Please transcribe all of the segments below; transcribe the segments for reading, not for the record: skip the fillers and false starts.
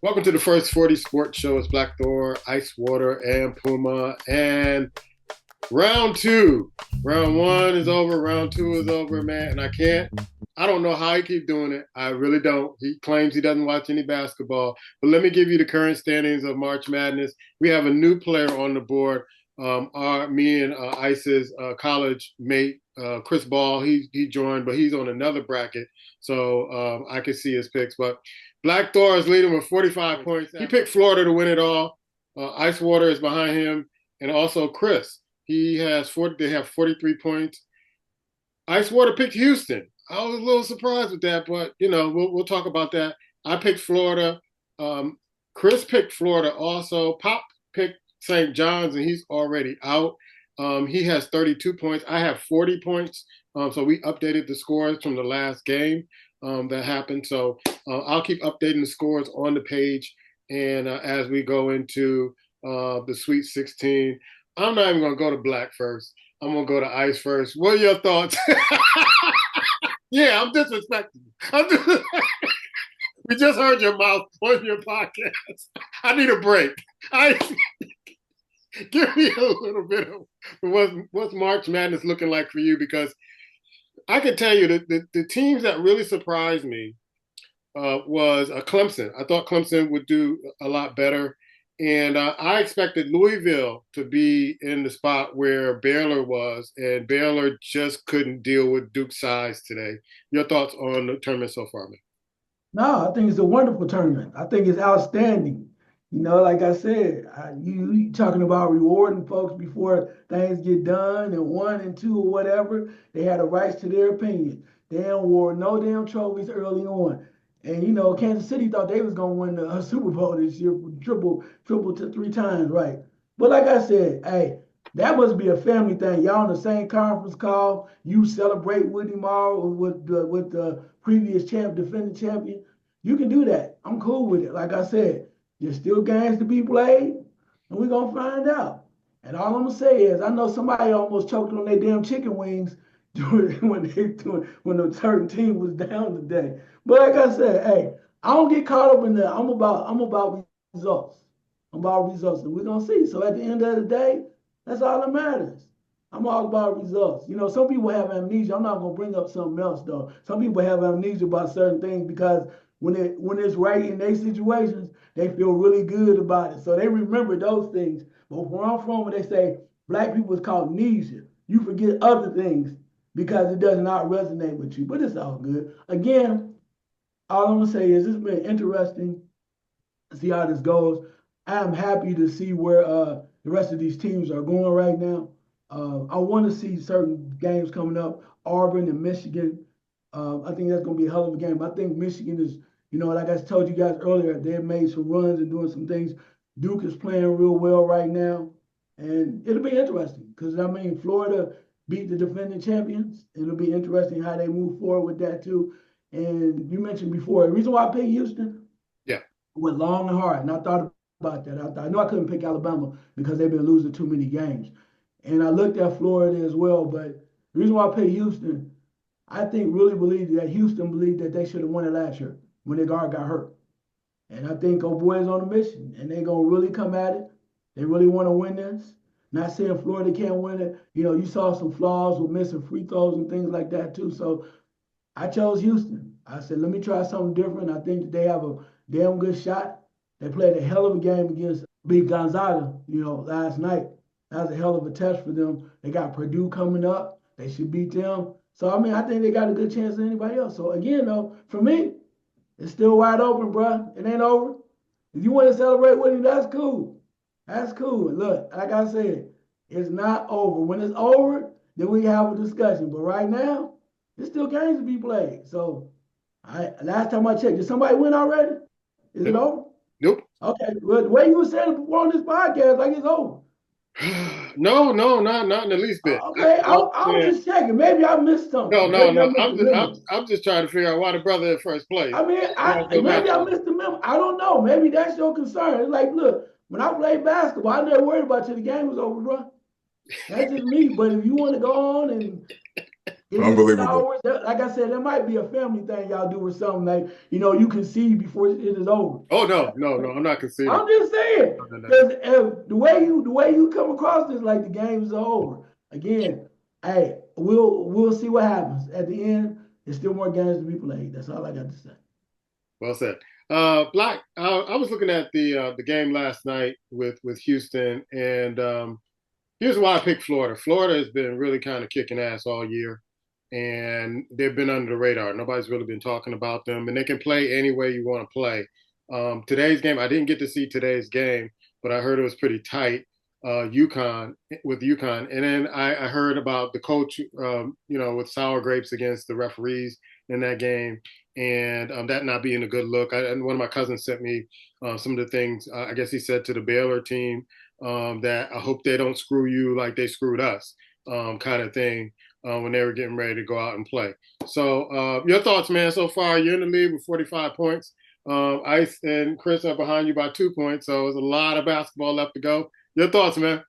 Welcome to the first 40 Sports Show. It's Black Thor, Icewater, and Puma. And round two. Round one is over. Round two is over, man. And I don't know how he keeps doing it. I really don't. He claims he doesn't watch any basketball. But let me give you the current standings of March Madness. We have a new player on the board. Me and Ice's college mate, Chris Ball, he joined, but he's on another bracket. So I can see his picks. But Black Thor is leading with 45 points. He picked Florida to win it all. Icewater is behind him, and also Cris. He has 40. They have 43 points. Icewater picked Houston. I was a little surprised with that, but we'll talk about that. I picked Florida. Cris picked Florida also. Pop picked St. John's, and he's already out. He has 32 points. I have 40 points. So we updated the scores from the last game that happened. So I'll keep updating the scores on the page. And as we go into the Sweet 16, I'm not even going to go to Black first. I'm going to go to Ice first. What are your thoughts? Yeah, I'm disrespecting. We just heard your mouth on your podcast. I need a break. Give me a little bit of what's March Madness looking like for you, because I can tell you that the teams that really surprised me was Clemson. I thought Clemson would do a lot better. And I expected Louisville to be in the spot where Baylor was, and Baylor just couldn't deal with Duke's size today. Your thoughts on the tournament so far, man? No, I think it's a wonderful tournament. I think it's outstanding. Like I said, you talking about rewarding folks before things get done and one and two or whatever. They had a right to their opinion. They don't award no damn trophies early on. And Kansas City thought they was gonna win the Super Bowl this year, triple to three times, right? But like I said, hey, that must be a family thing. Y'all on the same conference call. You celebrate with him all with the previous defending champion. You can do that. I'm cool with it. Like I said, there's still games to be played, and we're gonna find out. And all I'm gonna say is, I know somebody almost choked on their damn chicken wings when the certain team was down today. But like I said, hey, I don't get caught up in that. I'm about results. I'm about results, and we're gonna see. So at the end of the day, that's all that matters. I'm all about results. Some people have amnesia. I'm not gonna bring up something else though. Some people have amnesia about certain things because when it's right in their situations, they feel really good about it. So they remember those things. But where I'm from, when they say black people is called amnesia, you forget other things because it does not resonate with you. But it's all good. Again, all I'm gonna say is it's been interesting to see how this goes. I am happy to see where the rest of these teams are going right now. I want to see certain games coming up, Auburn and Michigan. I think that's going to be a hell of a game. I think Michigan is, like I told you guys earlier, they've made some runs and doing some things. Duke is playing real well right now, and it'll be interesting because Florida beat the defending champions. It'll be interesting how they move forward with that too. And you mentioned before the reason why I picked Houston. Yeah. Went long and hard, and I thought about that. I knew I couldn't pick Alabama because they've been losing too many games. And I looked at Florida as well, but the reason why I picked Houston, I think really believed that Houston believed that they should have won it last year when their guard got hurt. And I think old boys on a mission, and they're gonna really come at it. They really want to win this. Not saying Florida can't win it. You saw some flaws with missing free throws and things like that too. So I chose Houston. I said, let me try something different. I think that they have a damn good shot. They played a hell of a game against Big Gonzaga, last night. That was a hell of a test for them. They got Purdue coming up. They should beat them. So, I think they got a good chance than anybody else. So, again, though, for me, it's still wide open, bro. It ain't over. If you want to celebrate with him, that's cool. That's cool. And look, like I said, it's not over. When it's over, then we have a discussion. But right now, there's still games to be played. So, last time I checked, did somebody win already? Is it Nope. over? Nope. Okay. Well, the way you were saying it before on this podcast, like it's over. No, not in the least bit. Okay, I was Yeah. just checking. Maybe I missed No, something. no, Maybe I no. missed the memo. I'm just trying to figure out why the brother in first place. Maybe I missed the memo. I don't know. Maybe that's your concern. It's like, look, when I played basketball, I never worried about till the game was over, bro. That's just me. But if you want to go on and Is it Star Unbelievable. Wars? Like I said, there might be a family thing y'all do or something like, you can see before it is over. Oh no, no, no, I'm not conceding. I'm just saying, No, no, no, no. because the way you come across this, like the game's over. Again, hey, we'll see what happens at the end. There's still more games to be played. That's all I got to say. Well said. Black, I was looking at the game last night with Houston, and here's why I picked Florida. Florida has been really kind of kicking ass all year, and they've been under the radar. Nobody's really been talking about them, and they can play any way you want to play. Today's game, I didn't get to see today's game, but I heard it was pretty tight. UConn with UConn, and then I heard about the coach, with sour grapes against the referees in that game, and that not being a good look. And one of my cousins sent me some of the things. I guess he said to the Baylor team that I hope they don't screw you like they screwed us, kind of thing, when they were getting ready to go out and play. So, your thoughts, man, so far? You're in the lead with 45 points. Ice and Cris are behind you by 2 points, so there's a lot of basketball left to go. Your thoughts, man?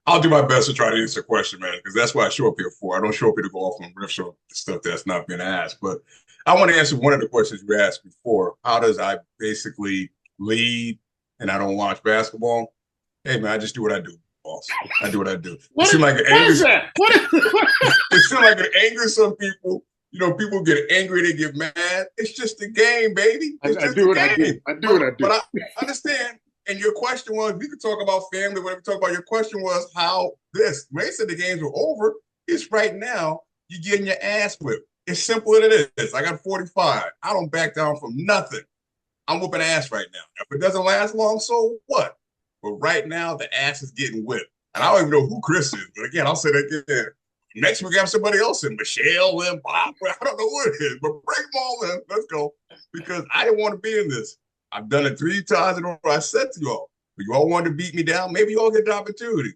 I'll do my best to try to answer the question, man, because that's what I show up here for. I don't show up here to go off on riff show stuff that's not been asked. But I want to answer one of the questions you asked before. How does I basically lead and I don't watch basketball? Hey, man, I just do what I do, boss. I do what I do. What is that? It seems like it angers some people. People get angry, they get mad. It's just a game, baby. It's just a game. I do what I do. But I understand. And your question was, we could talk about family, whatever we talk about. Your question was how this. When they said the games were over, it's right now. You're getting your ass whipped. It's simple as it is. I got 45. I don't back down from nothing. I'm whooping ass right now. If it doesn't last long, so what? But right now, the ass is getting whipped. And I don't even know who Cris is. But again, I'll say that again. Next week, we have somebody else in. Michelle and Bob. I don't know who it is. But bring them all in. Let's go. Because I didn't want to be in this. I've done it 3 times in a row. I said to y'all, if you all wanted to beat me down, maybe you all get the opportunity.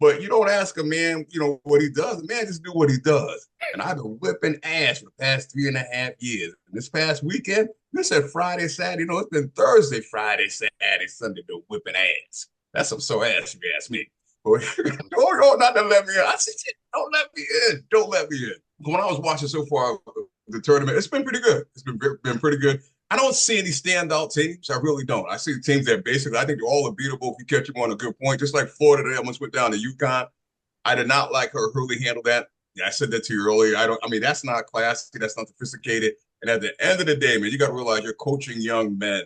But you don't ask a man, what he does. The man just do what he does. And I've been whipping ass for the past 3.5 years. And this past weekend, you said Friday, Saturday. It's been Thursday, Friday, Saturday, Sunday, been whipping ass. That's some so ass, if you ask me. But not to let me in. I said, don't let me in. Don't let me in. When I was watching so far the tournament, it's been pretty good. It's been pretty good. I don't see any standout teams. I really don't. I see teams that basically, I think they're all unbeatable if you catch them on a good point. Just like Florida, they almost went down to UConn. I did not like her Hurley handle that. Yeah, I said that to you earlier. That's not classy. That's not sophisticated. And at the end of the day, man, you got to realize you're coaching young men.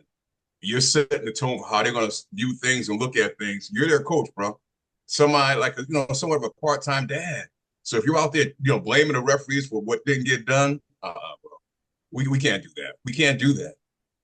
You're setting the tone for how they're going to view things and look at things. You're their coach, bro. Somebody like, somewhat of a part-time dad. So if you're out there, blaming the referees for what didn't get done, bro. We can't do that. We can't do that.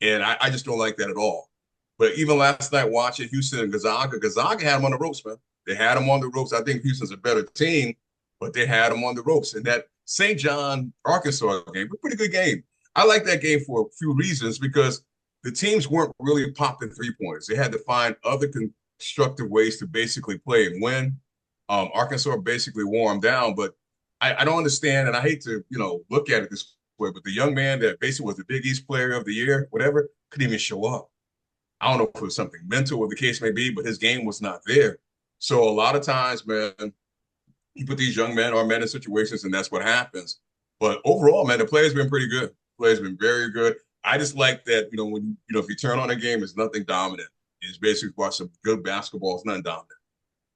And I just don't like that at all. But even last night watching Houston and Gonzaga had them on the ropes, man. They had them on the ropes. I think Houston's a better team, but they had them on the ropes. And that St. John, Arkansas game, a pretty good game. I like that game for a few reasons because the teams weren't really popping 3-pointers. They had to find other constructive ways to basically play and win. Arkansas basically wore them down, but I don't understand, and I hate to, look at it this way, but the young man that basically was the Big East Player of the Year, whatever, couldn't even show up. I don't know if it was something mental, what the case may be, but his game was not there. So a lot of times, man, you put these young men or men in situations, and that's what happens. But overall, man, the play's been pretty good. The play's been very good. I just like that, when if you turn on a game, it's nothing dominant. It's basically watch some good basketball. It's nothing dominant.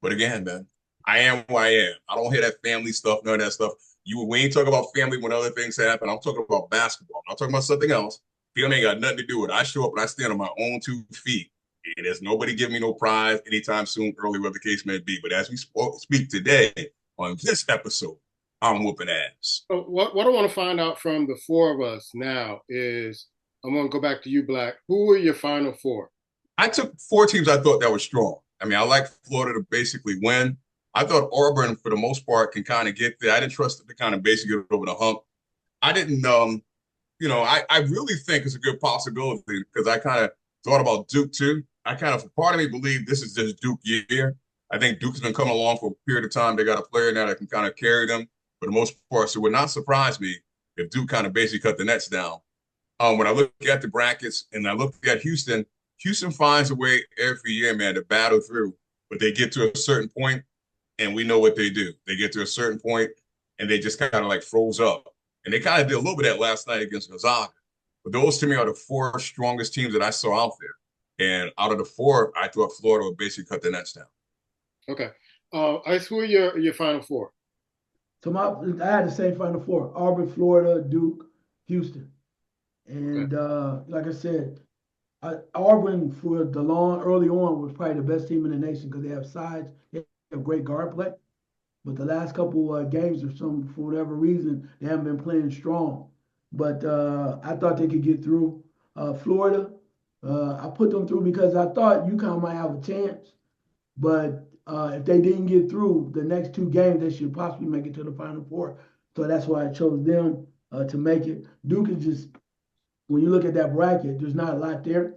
But again, man, I am who I am. I don't hear that family stuff, none of that stuff. We ain't talking about family when other things happen. I'm talking about basketball. I'm not talking about something else. Family ain't got nothing to do with it. I show up and I stand on my own 2 feet. And there's nobody giving me no prize anytime soon, early, whatever the case may be. But as we speak today on this episode, I'm whooping ass. So what I want to find out from the 4 of us now is, I want to go back to you, Black. Who were your final 4? I took 4 teams I thought that were strong. I mean, I like Florida to basically win. I thought Auburn, for the most part, can kind of get there. I didn't trust it to kind of basically get over the hump. I didn't, I really think it's a good possibility because I kind of thought about Duke too. I kind of, part of me believe this is just Duke year. I think Duke's been coming along for a period of time. They got a player now that can kind of carry them for the most part. So it would not surprise me if Duke kind of basically cut the nets down. When I look at the brackets and I look at Houston, Houston finds a way every year, man, to battle through. But they get to a certain point, and we know what they do. They get to a certain point, and they just kind of like froze up. And they kind of did a little bit of that last night against Gonzaga. But those to me are the four strongest teams that I saw out there. And out of the four, I thought Florida would basically cut the nets down. Okay. Ice, who are your final four? So I had the same Final Four: Auburn, Florida, Duke, Houston. And like I said, Auburn for the early on was probably the best team in the nation because they have size, they have great guard play. But the last couple games for whatever reason, they haven't been playing strong. But I thought they could get through. Florida, I put them through because I thought UConn might have a chance. But if they didn't get through the next two games, they should possibly make it to the Final Four. So that's why I chose them to make it. Duke is just, when you look at that bracket, there's not a lot there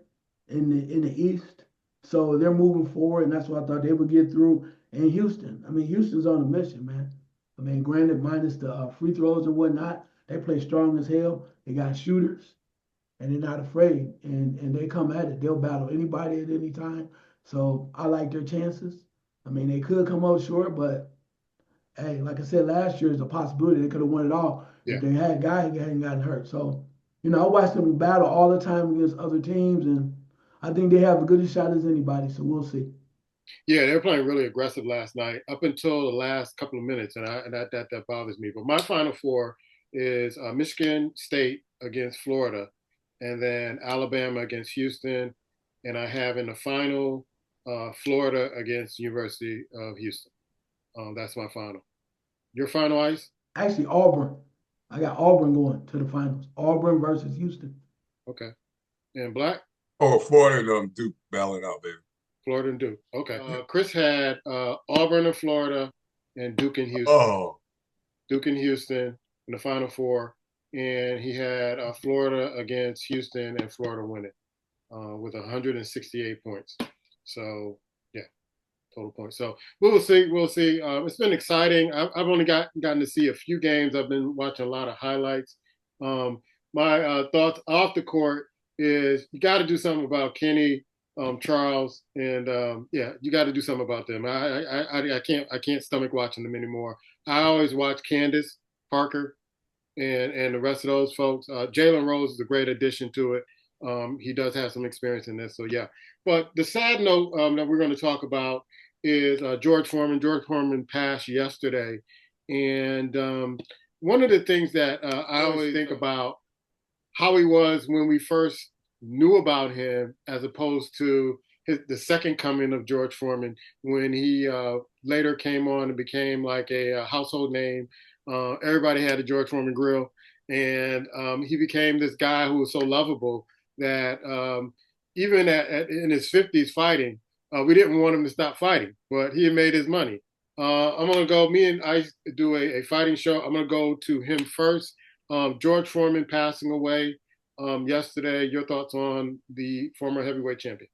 in the East. So they're moving forward, and that's why I thought they would get through. And Houston, I mean, Houston's on a mission, man. I mean, granted, minus the free throws and whatnot, they play strong as hell. They got shooters, and they're not afraid. And they come at it. They'll battle anybody at any time. So I like their chances. I mean, they could come up short, but hey, like I said, last year is a possibility. They could have won it all if they had a guy who hadn't gotten hurt. So, I watch them battle all the time against other teams, and I think they have a good shot as anybody. So we'll see. Yeah, they were playing really aggressive last night up until the last couple of minutes, and that bothers me. But my final four is Michigan State against Florida, and then Alabama against Houston, and I have in the final Florida against University of Houston. That's my final. Your final, Ice? Actually, Auburn. I got Auburn going to the finals. Auburn versus Houston. Okay. And Black? Oh, Florida and Duke battling out, baby. Florida and Duke. Okay. Chris had Auburn and Florida and Duke and Houston. Oh. Duke and Houston in the Final Four. And he had Florida against Houston and Florida winning with 168 points. So, yeah, total points. So we'll see. We'll see. It's been exciting. I've only gotten to see a few games. I've been watching a lot of highlights. My thoughts off the court is you got to do something about Kenny, Charles, and you got to do something about them. I can't stomach watching them anymore. I always watch Candace Parker and the rest of those folks. Jalen Rose is a great addition to it. He does have some experience in this, so yeah. But the sad note that we're going to talk about is George Foreman. George Foreman passed yesterday, and one of the things that I always think about how he was when we first knew about him, as opposed to the second coming of George Foreman, when he later came on and became like a household name. Everybody had a George Foreman grill, and he became this guy who was so lovable that even in his 50s fighting, we didn't want him to stop fighting, but he had made his money. I'm going to go, me and I do a fighting show. I'm going to go to him first. George Foreman passing away yesterday. Your thoughts on the former heavyweight champion?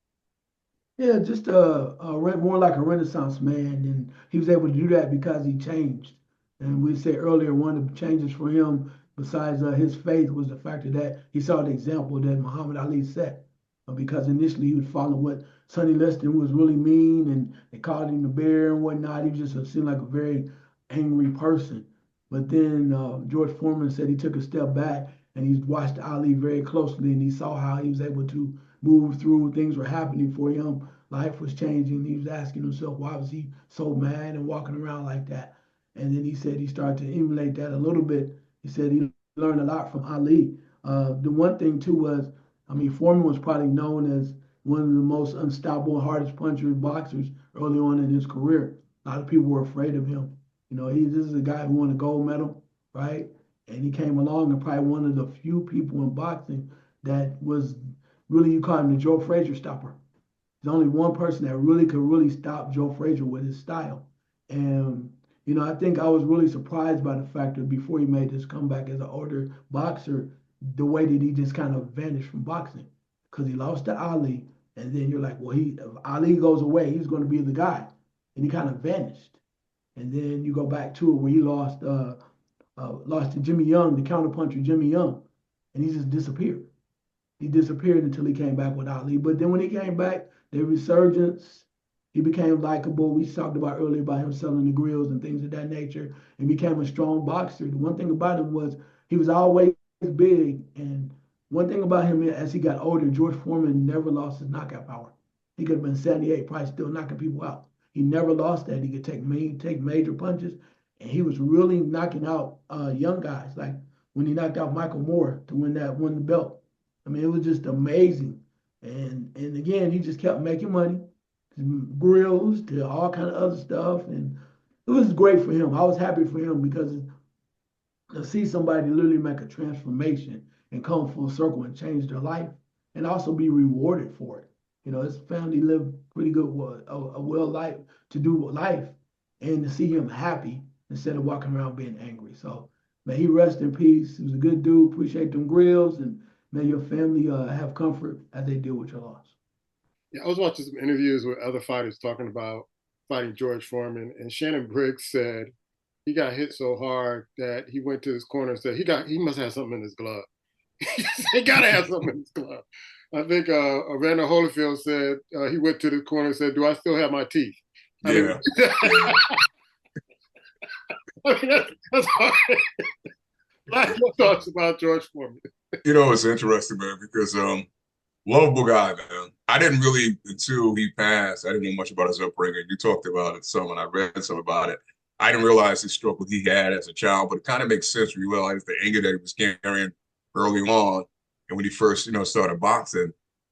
Yeah, just more like a Renaissance man, and he was able to do that because he changed. And we said earlier, one of the changes for him, besides his faith, was the fact that he saw the example that Muhammad Ali set. Because initially he was following what Sonny Liston was really mean, and they called him the bear and whatnot. He just seemed like a very angry person. But then George Foreman said he took a step back and he watched Ali very closely, and he saw how he was able to move through. Things were happening for him. Life was changing. He was asking himself, why was he so mad and walking around like that? And then he said he started to emulate that a little bit. He said he learned a lot from Ali. The one thing too was, Foreman was probably known as one of the most unstoppable, hardest puncher boxers early on in his career. A lot of people were afraid of him. This is a guy who won a gold medal, right? And he came along and probably one of the few people in boxing that was really, you call him the Joe Frazier stopper. There's only one person that really could really stop Joe Frazier with his style. And, I think I was really surprised by the fact that before he made this comeback as an older boxer, the way that he just kind of vanished from boxing. Because he lost to Ali, and then you're like, well, if Ali goes away, he's going to be the guy. And he kind of vanished. And then you go back to it where he lost to Jimmy Young, the counterpuncher Jimmy Young, and he just disappeared. He disappeared until he came back with Ali. But then when he came back, the resurgence, He became likable. We talked about earlier about him selling the grills and things of that nature, and became a strong boxer. The one thing about him was he was always big, and one thing about him as he got older, George Foreman never lost his knockout power. He could have been 78, probably still knocking people out. He never lost that. He could take major punches, and he was really knocking out young guys. Like when he knocked out Michael Moore to win the belt. I mean, it was just amazing. And again, he just kept making money, grills to all kind of other stuff, and it was great for him. I was happy for him because to see somebody literally make a transformation and come full circle and change their life, and also be rewarded for it. You know, his family lived pretty good, a well life to do life, and to see him happy instead of walking around being angry. So may he rest in peace. He was a good dude. Appreciate them grills, and may your family have comfort as they deal with your loss. Yeah, I was watching some interviews with other fighters talking about fighting George Foreman, and Shannon Briggs said he got hit so hard that he went to his corner and said he must have something in his glove. He gotta have something in his glove. I think Evander Holyfield said he went to the corner and said, "Do I still have my teeth?" Yeah. I mean, that's hard. Your thoughts about George Foreman? It's interesting, man, because lovable guy, man. I didn't really, until he passed, I didn't know much about his upbringing. You talked about it some, and I read some about it. I didn't realize the struggle he had as a child, but it kind of makes sense when you realize the anger that he was carrying early on, and when he first, started boxing.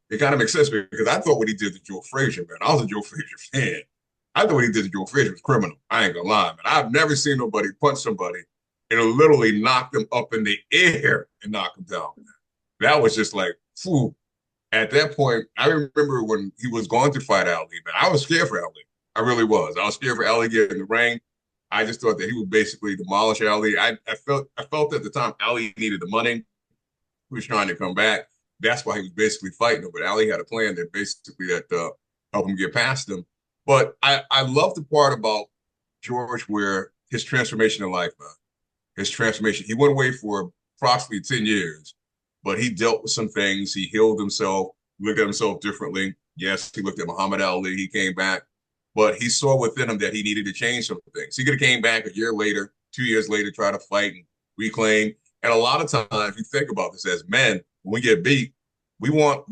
It kind of makes sense because I thought what he did to Joe Frazier, man. I was a Joe Frazier fan. I thought what he did to Joe Frazier was criminal. I ain't gonna lie, man. I've never seen nobody punch somebody and literally knock them up in the air and knock them down. Man. That was just like, phew. At that point, I remember when he was going to fight Ali, man. I was scared for Ali. I really was. I was scared for Ali getting in the ring. I just thought that he would basically demolish Ali. I felt at the time Ali needed the money. He was trying to come back. That's why he was basically fighting him. But Ali had a plan that basically helped him get past him. But I love the part about George where his transformation in life, man. His transformation. He went away for approximately 10 years, but he dealt with some things. He healed himself, looked at himself differently. Yes, he looked at Muhammad Ali. He came back, but he saw within him that he needed to change some things. He could have came back a year later, 2 years later, try to fight and reclaim. And a lot of times, you think about this as men, when we get beat, we want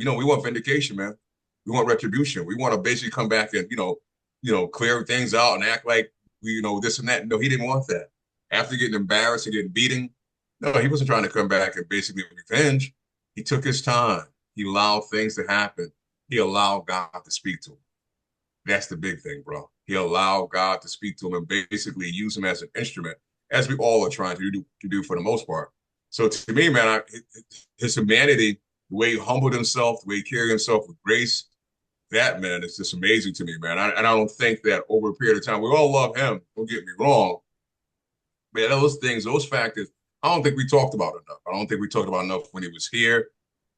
vindication, man. We want retribution. We want to basically come back and, clear things out and act like this and that. No, he didn't want that. After getting embarrassed and getting beaten, no, he wasn't trying to come back and basically revenge. He took his time. He allowed things to happen. He allowed God to speak to him. That's the big thing, bro. He allowed God to speak to him and basically use him as an instrument, as we all are trying to do for the most part. So to me, man, his humanity, the way he humbled himself, the way he carried himself with grace, that, man, is just amazing to me, man. I don't think that over a period of time, we all love him, don't get me wrong. But those things, those factors, I don't think we talked about enough. I don't think we talked about enough when he was here.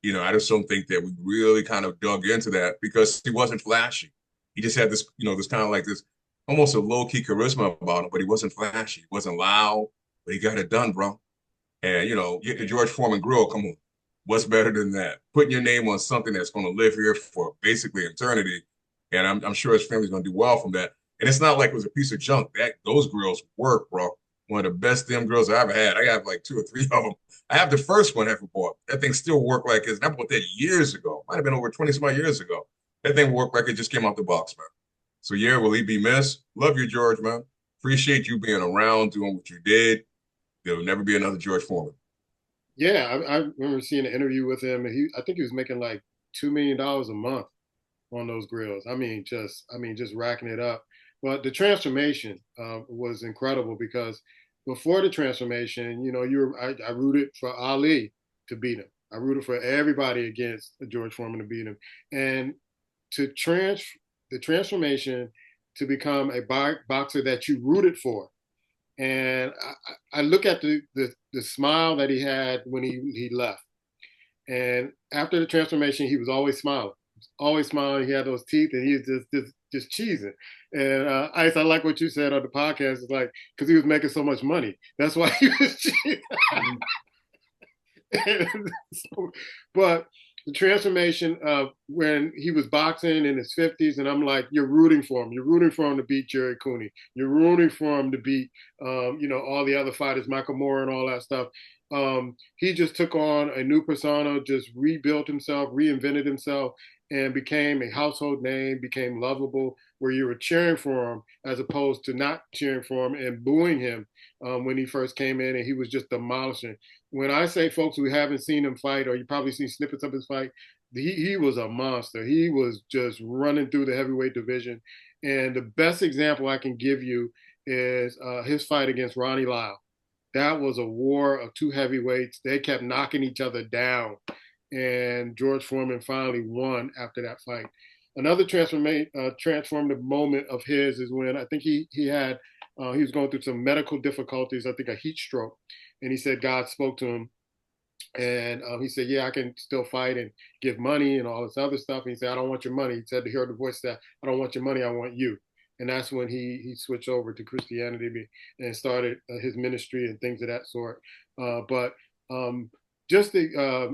I just don't think that we really kind of dug into that because he wasn't flashy. He just had this, this kind of like this almost a low-key charisma about him, but he wasn't flashy. He wasn't loud, but he got it done, bro. And, get the George Foreman grill, come on. What's better than that? Putting your name on something that's going to live here for basically eternity. And I'm sure his family's going to do well from that. And it's not like it was a piece of junk. Those grills work, bro. One of the best damn grills I ever had. I got like 2 or 3 of them. I have the first one I ever bought. That thing still worked like this. I bought that years ago. Might have been over 20-some years ago. That thing worked like it just came out the box, man. So, yeah, will he be missed? Love you, George, man. Appreciate you being around, doing what you did. There'll never be another George Foreman. Yeah, I remember seeing an interview with him, and I think he was making like $2 million a month on those grills. I mean, just racking it up. But the transformation was incredible because before the transformation, I rooted for Ali to beat him. I rooted for everybody against George Foreman to beat him, and the transformation to become a boxer that you rooted for. And I look at the smile that he had when he left. And after the transformation, he was always smiling. Always smiling. He had those teeth, and he was just cheesing. And Ice, I like what you said on the podcast. It's like because he was making so much money. That's why he was cheesing. But the transformation of when he was boxing in his 50s, and I'm like, you're rooting for him. You're rooting for him to beat Jerry Cooney. You're rooting for him to beat, all the other fighters, Michael Moore and all that stuff. He just took on a new persona, just rebuilt himself, reinvented himself, and became a household name, became lovable, where you were cheering for him as opposed to not cheering for him and booing him when he first came in, and he was just demolishing. When I say folks who haven't seen him fight, or you probably seen snippets of his fight, he was a monster. He was just running through the heavyweight division. And the best example I can give you is his fight against Ronnie Lyle. That was a war of two heavyweights. They kept knocking each other down. And George Foreman finally won after that fight. Another transformative moment of his is when I think he was going through some medical difficulties, I think a heat stroke. And he said God spoke to him. And he said, yeah, I can still fight and give money and all this other stuff. And he said, I don't want your money. He said to hear the voice that, I don't want your money, I want you. And that's when he switched over to Christianity and started his ministry and things of that sort. But just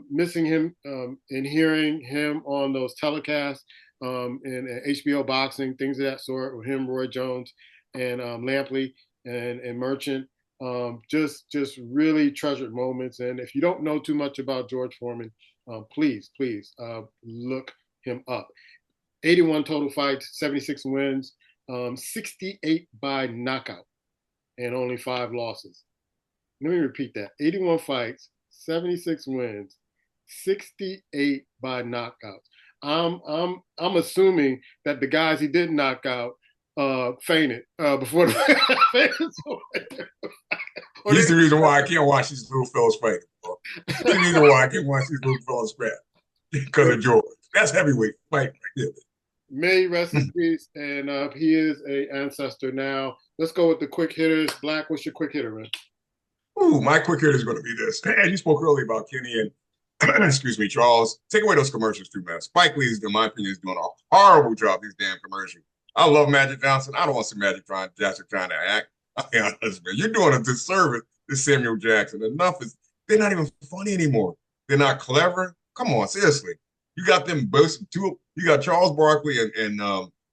missing him and hearing him on those telecasts and HBO boxing, things of that sort, with him, Roy Jones, and Lampley and Merchant. Just really treasured moments. And if you don't know too much about George Foreman, please look him up. 81 total fights, 76 wins, 68 by knockout, and only 5 losses. Let me repeat that: 81 fights, 76 wins, 68 by knockouts. I'm assuming that the guys he did knock out fainted before the He's the reason why I can't watch these little fellas fight. He's the reason why I can't watch these little fellas scrap. Because of George. That's heavyweight fight right there. May he rest in peace, and he is an ancestor now. Let's go with the quick hitters. Black, what's your quick hitter, man? Ooh, my quick hitter is going to be this. And you spoke earlier about Kenny and, excuse me, Charles. Take away those commercials too, man. Spike Lee, in my opinion, is doing a horrible job these damn commercials. I love Magic Johnson. I don't want to see Magic Johnson trying to act. I'll be honest, man. You're doing a disservice to Samuel Jackson. Enough is, they're not even funny anymore. They're not clever. Come on, seriously. You got them boasting two. You got Charles Barkley and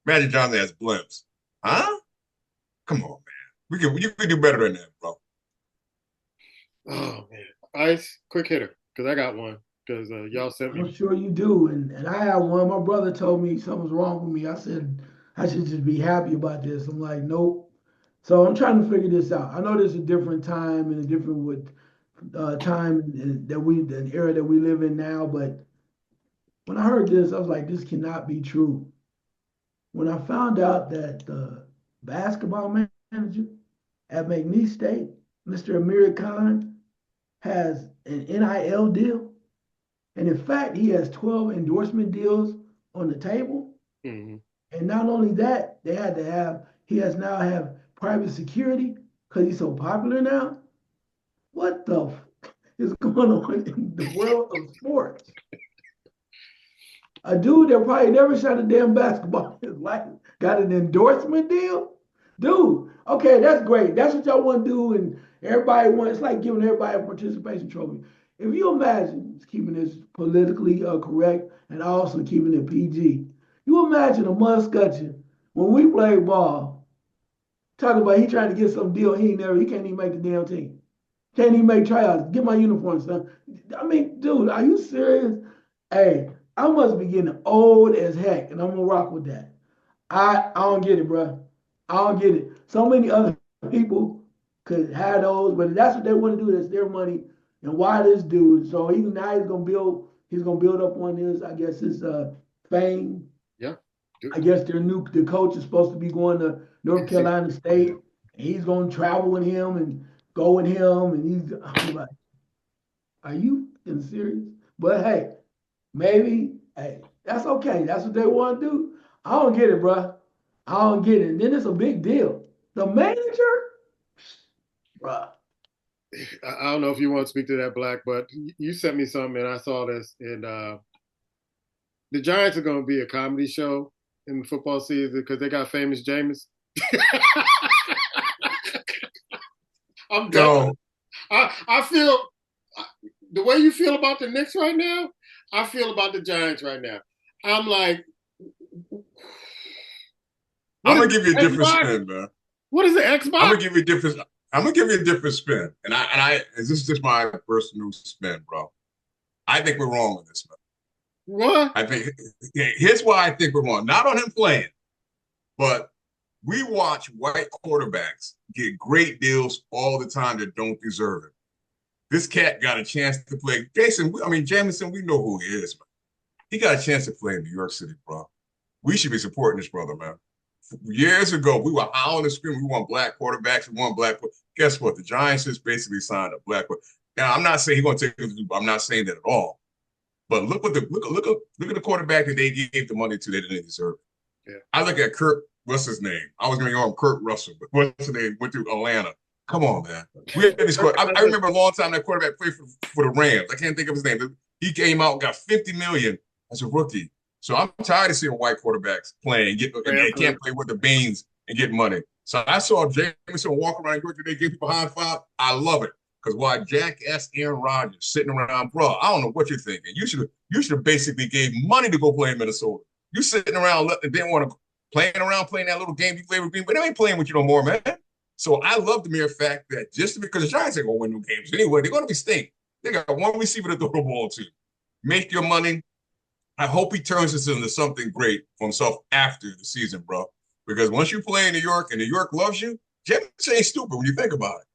Magic Johnson as blimps. Huh? Come on, man. You can do better than that, bro. Oh, man. Ice, quick hitter, because I got one. Because y'all sent me. I'm sure you do. And I have one. My brother told me something's wrong with me. I said, I should just be happy about this. I'm like, nope. So I'm trying to figure this out. I know there's a different time and a different time that the era that we live in now, but when I heard this, I was like, this cannot be true. When I found out that the basketball manager at McNeese State, Mr. Amir Khan, has an NIL deal, and in fact, he has 12 endorsement deals on the table. Mm-hmm. And not only that, he has now have private security because he's so popular now. What the is going on in the world of sports? A dude that probably never shot a damn basketball in his life got an endorsement deal? Dude, okay, that's great. That's what y'all want to do, and everybody wants, it's like giving everybody a participation trophy. If you imagine keeping this politically correct and also keeping it PG, you imagine a Muscutcheon when we play ball, talking about he trying to get some deal he can't even make the damn team. Can't even make tryouts. Get my uniform, son. I mean, dude, are you serious? Hey, I must be getting old as heck, and I'm gonna rock with that. I don't get it, bro. I don't get it. So many other people could have those, but that's what they want to do. That's their money. And why this dude? So even now he's gonna build up on his, I guess, his fame. Yeah. I guess the coach is supposed to be going to North Carolina State. And he's gonna travel with him and go with him, and I'm like, are you serious? But hey, maybe, hey, that's okay. That's what they want to do. I don't get it, bro. I don't get it. And then it's a big deal. The manager, bro. I don't know if you want to speak to that, Black, but you sent me something and I saw this. And the Giants are going to be a comedy show in the football season because they got famous Jameis. I'm done. I feel the way you feel about the Knicks right now. I feel about the Giants right now. I'm like, I'm what is gonna give you a the different Xbox? spin, man. What is the I'm Xbox? gonna give you a different. I'm gonna give you a different spin, and this is just my personal spin, bro. I think we're wrong on this, man. What? I think here's why I think we're wrong. Not on him playing, but we watch white quarterbacks get great deals all the time that don't deserve it. This cat got a chance to play. Jamison, we know who he is, man. He got a chance to play in New York City, bro. We should be supporting this brother, man. Years ago, we were howling and screaming. We want black quarterbacks. We want black. Guess what? The Giants just basically signed a black. Now, I'm not saying he's going to take it. I'm not saying that at all. But look at the quarterback that they gave the money to. They didn't deserve it. Yeah. I look at Kurt. What's his name? I was going to go on Kurt Russell, but what's his name? Went to Atlanta. Come on, man. We had this. I remember a long time that quarterback played for the Rams. I can't think of his name. He came out and got $50 million as a rookie. So I'm tired of seeing white quarterbacks playing and can't play with the beans and get money. So I saw Jameson walk around York today, give people high five. I love it. Because why jackass Aaron Rodgers sitting around, bro, I don't know what you're thinking. You should have basically gave money to go play in Minnesota. You sitting around didn't want to playing that little game you play with Green, but they ain't playing with you no more, man. So I love the mere fact that just because the Giants ain't gonna win no games anyway, they're gonna be stink. They got one receiver to throw the ball to. Make your money. I hope he turns this into something great for himself after the season, bro. Because once you play in New York and New York loves you, Jameson ain't stupid when you think about it.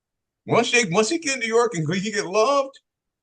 Once he get in New York and he get loved,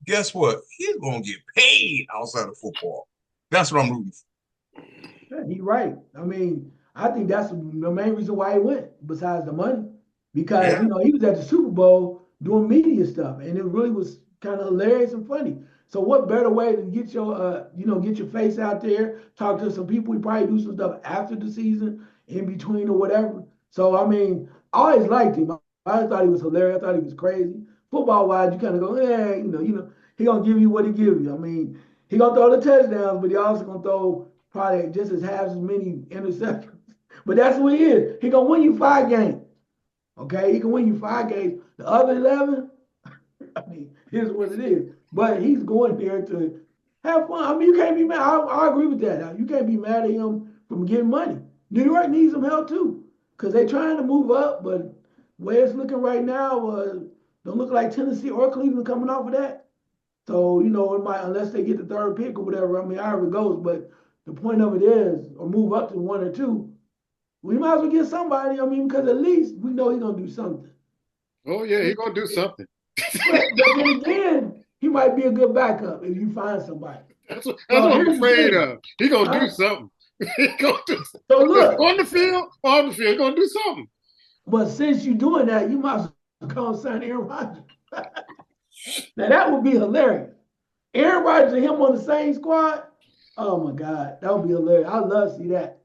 guess what? He's gonna get paid outside of football. That's what I'm rooting for. Yeah, he's right. I mean, I think that's the main reason why he went, besides the money. Because, he was at the Super Bowl doing media stuff, and it really was kind of hilarious and funny. So what better way to get your face out there, talk to some people. We probably do some stuff after the season, in between or whatever. So, I mean, I always liked him. I always thought he was hilarious. I thought he was crazy. Football-wise, you kind of go, he going to give you what he give you. I mean, he going to throw the touchdowns, but he also going to throw probably just half as many interceptions. But that's what he is. He going to win you 5 games. Okay, he can win you 5 games. The other 11, I mean, here's what it is. But he's going there to have fun. I mean, you can't be mad. I agree with that. You can't be mad at him from getting money. New York needs some help too, because they're trying to move up, but the way it's looking right now, don't look like Tennessee or Cleveland coming off of that. So, it might, unless they get the 3rd pick or whatever, I mean, however it goes, but the point of it is, or move up to 1 or 2, we might as well get somebody. I mean, because at least we know he's gonna do something. Oh yeah, he's gonna do something. but then again, he might be a good backup if you find somebody. That's what I'm afraid of. He's gonna do something. He's gonna do something. So look, on the field, he's gonna do something. But since you're doing that, you might as well go and sign Aaron Rodgers. Now that would be hilarious. Aaron Rodgers and him on the same squad. Oh my God, that would be hilarious. I'd love to see that.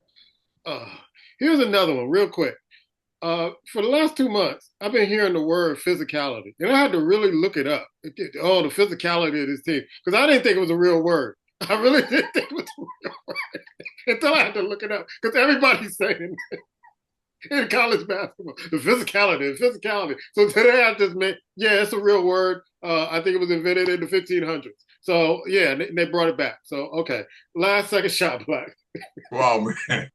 Here's another one, real quick. For the last 2 months, I've been hearing the word physicality, and I had to really look it up. The physicality of this team, because I didn't think it was a real word. I really didn't think it was a real word until I had to look it up, because everybody's saying it in college basketball, the physicality. So today I just meant, it's a real word. I think it was invented in the 1500s. So yeah, they brought it back. So okay, last second shot, Black. Wow, man.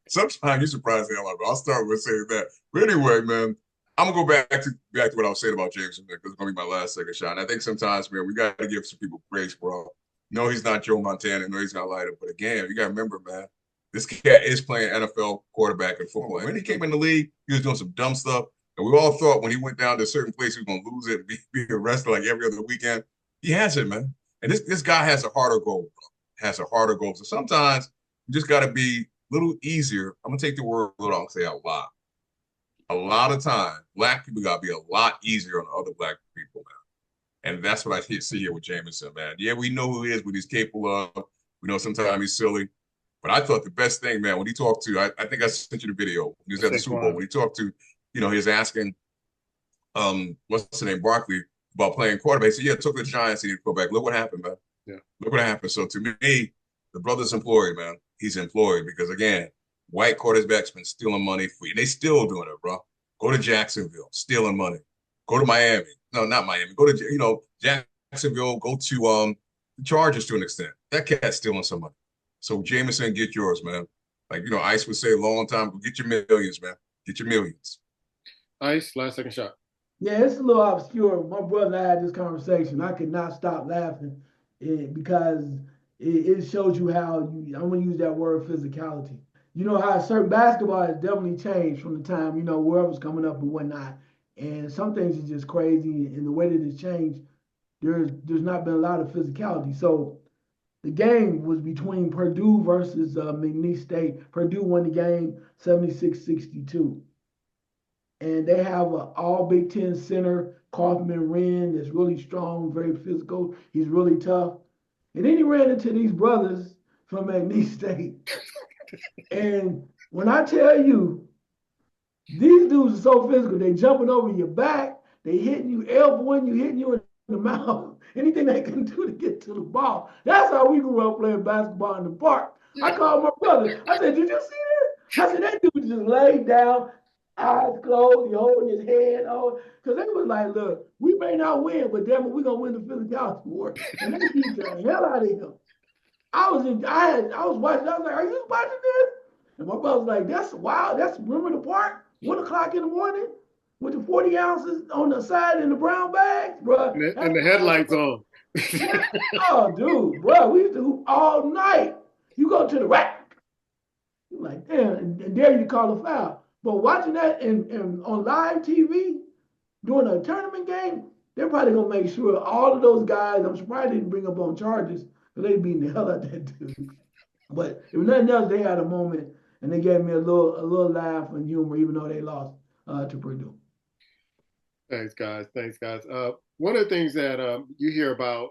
Sometimes you're surprised the hell out of me. I'll start with saying that. But anyway, man, I'm gonna go back to what I was saying about James, because it's gonna be my last second shot. And I think sometimes, man, we gotta give some people grace, bro. No, he's not Joe Montana. No, he's not lighter. But again, you gotta remember, man, this cat is playing NFL quarterback in football. When he came in the league, he was doing some dumb stuff. And we all thought when he went down to a certain place, he was gonna lose it and be arrested like every other weekend. He hasn't, man. And this guy has a harder goal, bro. Has a harder goal. So sometimes you just gotta be a little easier. I'm gonna take the word a little, I'm gonna say a lot. A lot of time, black people gotta be a lot easier on other black people, man. And that's what I see here with Jameson, man. Yeah, we know who he is, what he's capable of. We know sometimes he's silly. But I thought the best thing, man, when he talked to, I think I sent you the video. He was at the Super Bowl. When he talked to, he was asking, what's the name, Barkley, about playing quarterback. He said, it took the Giants and he'd go back. Look what happened, man. Yeah. Look what happened. So to me, the brother's employed, man. He's employed because, again, white quarterbacks been stealing money for you. They still doing it, bro. Go to Jacksonville, stealing money. Go to Miami. No, not Miami. Go to, Jacksonville. Go to the Chargers to an extent. That cat's stealing some money. So Jameson, get yours, man. Like, Ice would say a long time ago, get your millions, man. Get your millions. Ice, last second shot. Yeah, it's a little obscure. My brother and I had this conversation. I could not stop laughing because it shows you how I'm gonna use that word physicality. You know how certain basketball has definitely changed from the time, whoever's coming up and whatnot. And some things are just crazy in the way that it's changed. There's not been a lot of physicality. So the game was between Purdue versus McNeese State. Purdue won the game 76-62. And they have an all Big Ten center, Kaufman Wren, that's really strong, very physical. He's really tough. And then he ran into these brothers from McNeese State. And when I tell you, these dudes are so physical, they jumping over your back, they hitting you, elbowing you, hitting you in the mouth, anything they can do to get to the ball. That's how we grew up playing basketball in the park. Yeah. I called my brother. I said, did you see this? I said, that dude just laid down, eyes closed, he holding his head on. Because they was like, look, we may not win, but damn it, we're going to win the physicality war. And they beat the hell out of him. I was watching, I was like, are you watching this? And my brother was like, that's wild. That's remember the park? 1 o'clock in the morning with the 40 ounces on the side in the brown bags, bro. And the headlights on. Oh, dude, bro, we used to hoop all night. You go to the rack. You're like, damn, and there you call a foul. But watching that and on live TV during a tournament game, they're probably going to make sure all of those guys, I'm surprised they didn't bring up on charges because they beating the hell out of that dude. But if nothing else, they had a moment and they gave me a little laugh and humor, even though they lost to Purdue. Thanks, guys. One of the things that you hear about,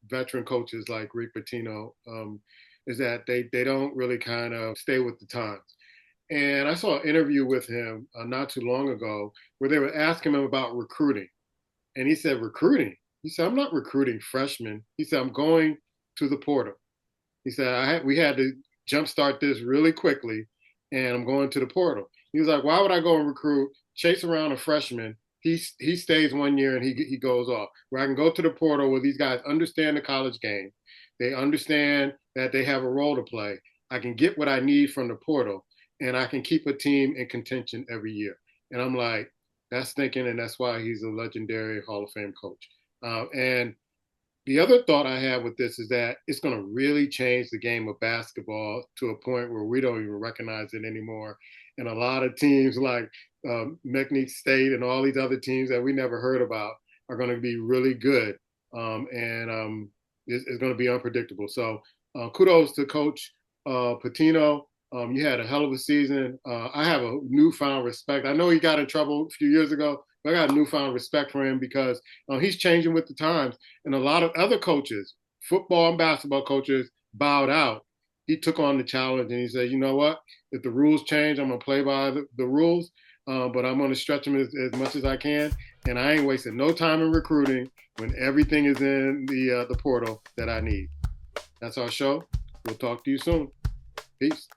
veteran coaches like Rick Pitino is that they don't really kind of stay with the times. And I saw an interview with him not too long ago where they were asking him about recruiting. And he said, recruiting? He said, I'm not recruiting freshmen. He said, I'm going to the portal. He said, we had to jumpstart this really quickly, and I'm going to the portal. He was like, why would I go and recruit, chase around a freshman? He stays 1 year and he goes off. Where I can go to the portal where these guys understand the college game. They understand that they have a role to play. I can get what I need from the portal, and I can keep a team in contention every year. And I'm like, that's thinking, and that's why he's a legendary Hall of Fame coach. And the other thought I have with this is that it's going to really change the game of basketball to a point where we don't even recognize it anymore. And a lot of teams like McNeese State and all these other teams that we never heard about are going to be really good. And it's going to be unpredictable. So kudos to Coach Pitino. You had a hell of a season. I have a newfound respect. I know he got in trouble a few years ago, but I got a newfound respect for him because he's changing with the times. And a lot of other coaches, football and basketball coaches, bowed out. He took on the challenge and he said, you know what? If the rules change, I'm going to play by the rules, but I'm going to stretch them as much as I can. And I ain't wasting no time in recruiting when everything is in the portal that I need. That's our show. We'll talk to you soon. Peace.